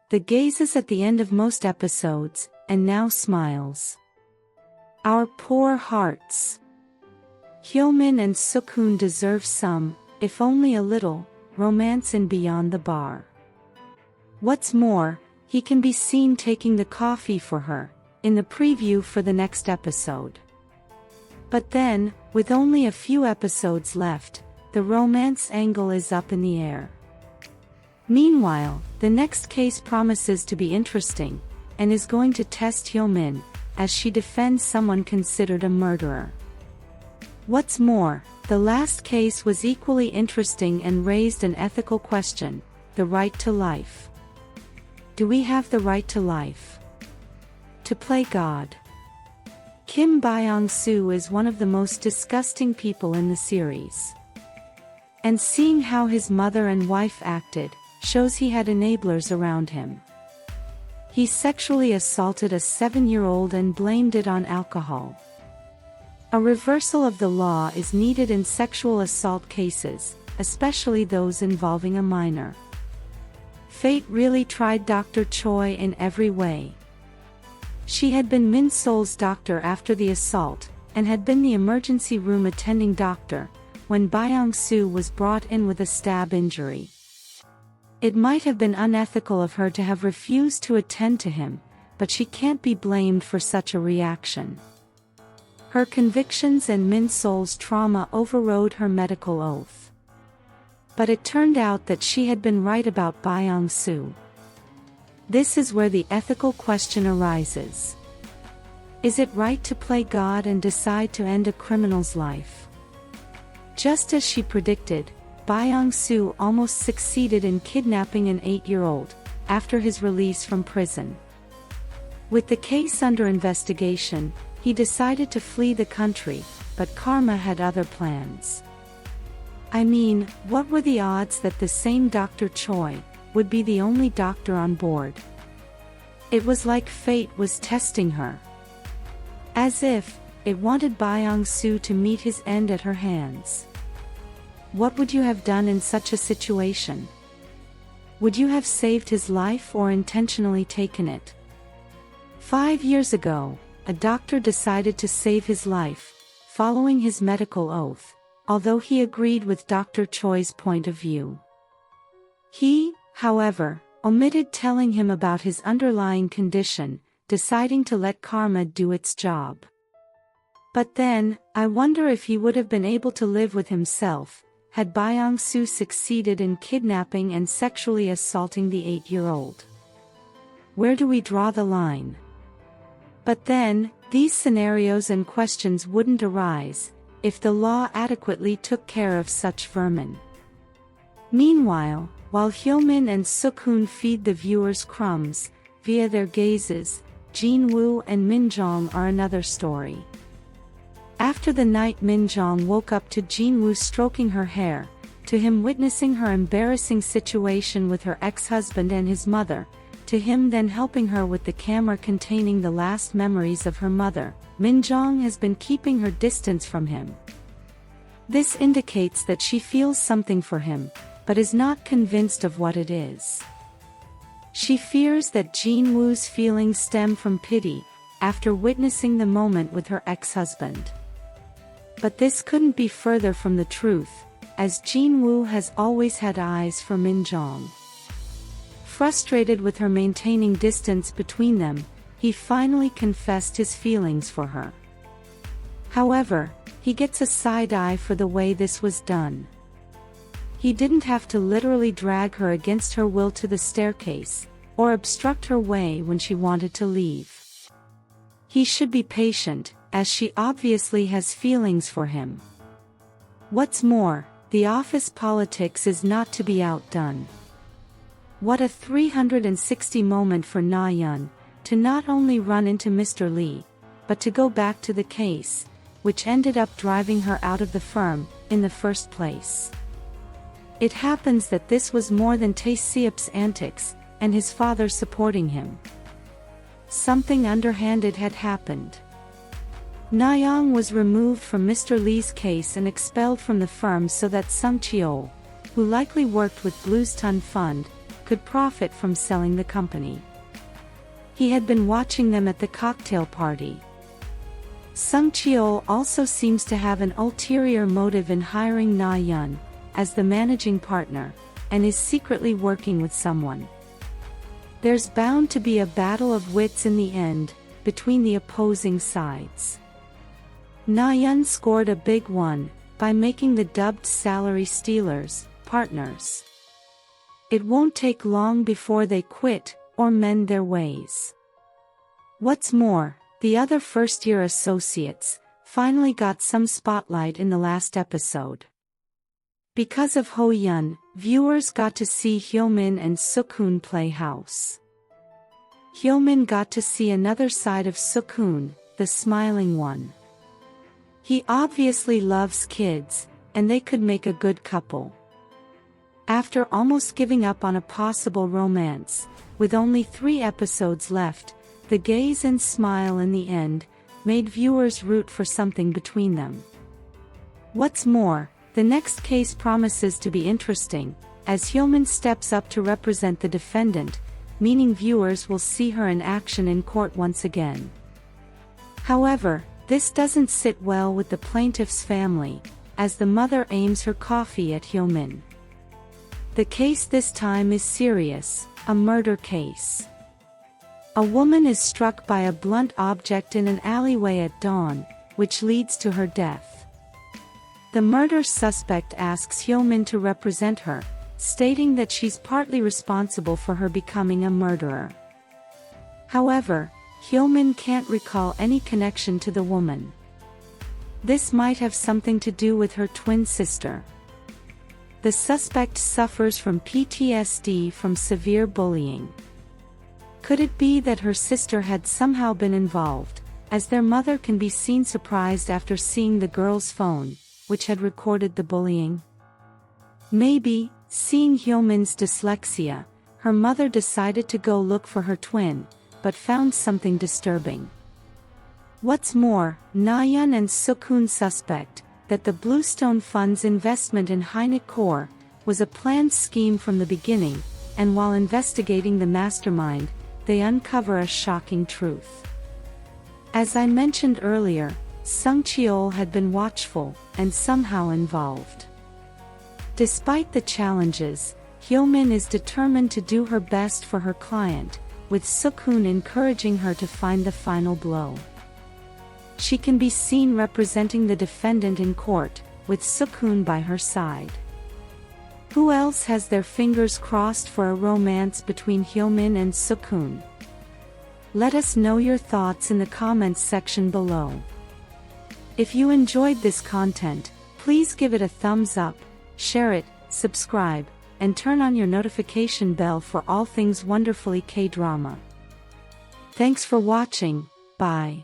the gazes at the end of most episodes, and now smiles. Our poor hearts. HyoMin and SeokHoon deserve some, if only a little, romance in Beyond the Bar. What's more, he can be seen taking the coffee for her, in the preview for the next episode. But then, with only a few episodes left, the romance angle is up in the air. Meanwhile, the next case promises to be interesting, and is going to test HyoMin, as she defends someone considered a murderer. What's more, the last case was equally interesting and raised an ethical question: the right to life. Do we have the right to life? To play God? Kim Byung-soo is one of the most disgusting people in the series. And seeing how his mother and wife acted, shows he had enablers around him. He sexually assaulted a 7-year-old and blamed it on alcohol. A reversal of the law is needed in sexual assault cases, especially those involving a minor. Fate really tried Dr. Choi in every way. She had been Min Sol's doctor after the assault, and had been the emergency room attending doctor, when Byung-soo was brought in with a stab injury. It might have been unethical of her to have refused to attend to him, but she can't be blamed for such a reaction. Her convictions and Min Sol's trauma overrode her medical oath. But it turned out that she had been right about Byung-soo. This is where the ethical question arises. Is it right to play God and decide to end a criminal's life? Just as she predicted, Byung-soo almost succeeded in kidnapping an 8-year-old, after his release from prison. With the case under investigation, he decided to flee the country, but karma had other plans. I mean, what were the odds that the same Dr. Choi would be the only doctor on board? It was like fate was testing her. As if it wanted Byung-soo to meet his end at her hands. What would you have done in such a situation? Would you have saved his life or intentionally taken it? 5 years ago, a doctor decided to save his life, following his medical oath, although he agreed with Dr. Choi's point of view. He, however, omitted telling him about his underlying condition, deciding to let karma do its job. But then, I wonder if he would have been able to live with himself, had Byung-soo succeeded in kidnapping and sexually assaulting the 8-year-old. Where do we draw the line? But then, these scenarios and questions wouldn't arise, if the law adequately took care of such vermin. Meanwhile, while HyoMin and SeokHoon feed the viewers crumbs, via their gazes, Jin-woo and Min-jong are another story. After the night Min-jong woke up to Jin-woo stroking her hair, to him witnessing her embarrassing situation with her ex-husband and his mother, to him then helping her with the camera containing the last memories of her mother, Min-jong has been keeping her distance from him. This indicates that she feels something for him, but is not convinced of what it is. She fears that Jin-woo's feelings stem from pity, after witnessing the moment with her ex-husband. But this couldn't be further from the truth, as Jin-woo has always had eyes for Min-jong. Frustrated with her maintaining distance between them, he finally confessed his feelings for her. However, he gets a side-eye for the way this was done. He didn't have to literally drag her against her will to the staircase, or obstruct her way when she wanted to leave. He should be patient, as she obviously has feelings for him. What's more, the office politics is not to be outdone. What a 360 moment for Na-yeon, to not only run into Mr. Lee, but to go back to the case, which ended up driving her out of the firm, in the first place. It happens that this was more than Tae-seop's antics, and his father supporting him. Something underhanded had happened. Na-yeon was removed from Mr. Lee's case and expelled from the firm so that Sung Cheol, who likely worked with Blues Ton Fund, could profit from selling the company. He had been watching them at the cocktail party. Jung Chae Yeon also seems to have an ulterior motive in hiring Na Yeon as the managing partner, and is secretly working with someone. There's bound to be a battle of wits in the end, between the opposing sides. Na Yeon scored a big one, by making the dubbed salary stealers partners. It won't take long before they quit, or mend their ways. What's more, the other first-year associates finally got some spotlight in the last episode. Because of HyoMin, viewers got to see HyoMin and SeokHoon play house. HyoMin got to see another side of SeokHoon, the smiling one. He obviously loves kids, and they could make a good couple. After almost giving up on a possible romance, with only 3 episodes left, the gaze and smile in the end made viewers root for something between them. What's more, the next case promises to be interesting, as HyoMin steps up to represent the defendant, meaning viewers will see her in action in court once again. However, this doesn't sit well with the plaintiff's family, as the mother aims her coffee at HyoMin. The case this time is serious, a murder case. A woman is struck by a blunt object in an alleyway at dawn, which leads to her death. The murder suspect asks HyoMin to represent her, stating that she's partly responsible for her becoming a murderer. However, HyoMin can't recall any connection to the woman. This might have something to do with her twin sister. The suspect suffers from PTSD from severe bullying. Could it be that her sister had somehow been involved, as their mother can be seen surprised after seeing the girl's phone, which had recorded the bullying? Maybe, seeing HyoMin's dyslexia, her mother decided to go look for her twin, but found something disturbing. What's more, Na Yeon and SeokHoon suspect that the Bluestone Fund's investment in HyoMin was a planned scheme from the beginning, and while investigating the mastermind, they uncover a shocking truth. As I mentioned earlier, Jung Chae Yeon had been watchful, and somehow involved. Despite the challenges, HyoMin is determined to do her best for her client, with SeokHoon encouraging her to find the final blow. She can be seen representing the defendant in court, with SeokHoon by her side. Who else has their fingers crossed for a romance between HyoMin and SeokHoon? Let us know your thoughts in the comments section below. If you enjoyed this content, please give it a thumbs up, share it, subscribe, and turn on your notification bell for all things wonderfully K-drama. Thanks for watching, bye.